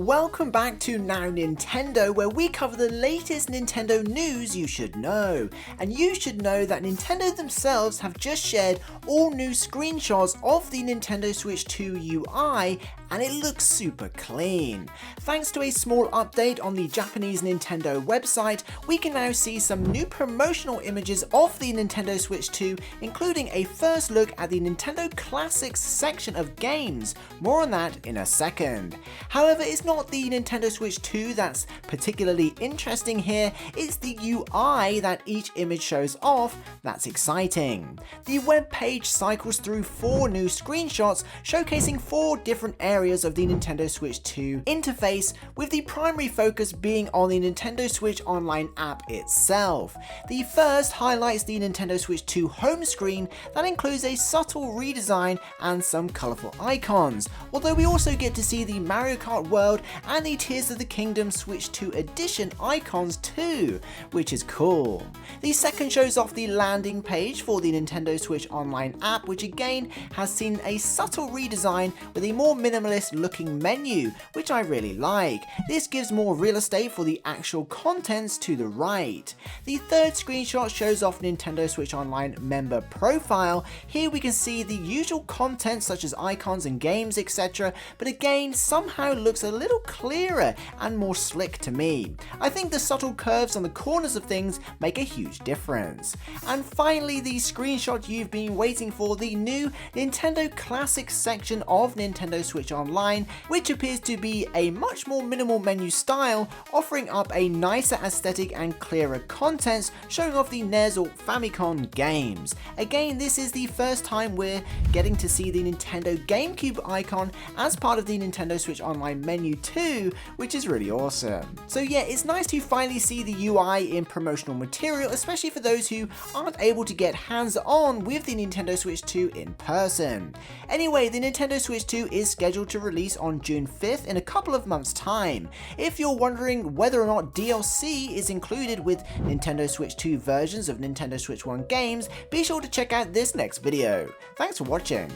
Welcome back to Now Nintendo, where we cover the latest Nintendo news you should know. And you should know that Nintendo themselves have just shared all new screenshots of the Nintendo Switch 2 UI, and it looks super clean. Thanks to a small update on the Japanese Nintendo website, we can now see some new promotional images of the Nintendo Switch 2, including a first look at the Nintendo Classics section of games. More on that in a second. However, it's not the Nintendo Switch 2 that's particularly interesting here, it's the UI that each image shows off that's exciting. The web page cycles through 4 new screenshots showcasing 4 different areas of the Nintendo Switch 2 interface, with the primary focus being on the Nintendo Switch Online app itself. The first highlights the Nintendo Switch 2 home screen that includes a subtle redesign and some colourful icons, although we also get to see the Mario Kart World and the Tears of the Kingdom Switch 2 edition icons too, which is cool. The second shows off the landing page for the Nintendo Switch Online app, which again has seen a subtle redesign with a more minimalist looking menu, which I really like. This gives more real estate for the actual contents to the right. The third screenshot shows off Nintendo Switch Online member profile. Here we can see the usual content such as icons and games, etc, but again somehow looks a little clearer and more slick to me. I think the subtle curves on the corners of things make a huge difference. And finally, the screenshot you've been waiting for, the new Nintendo Classics section of Nintendo Switch Online, which appears to be a much more minimal menu style, offering up a nicer aesthetic and clearer contents, showing off the NES or Famicom games. Again, this is the first time we're getting to see the Nintendo GameCube icon as part of the Nintendo Switch Online menu too, which is really awesome. So yeah, it's nice to finally see the UI in promotional material, especially for those who aren't able to get hands-on with the Nintendo Switch 2 in person. Anyway, the Nintendo Switch 2 is scheduled to release on June 5th in a couple of months' time. If you're wondering whether or not DLC is included with Nintendo Switch 2 versions of Nintendo Switch 1 games, be sure to check out this next video. Thanks for watching.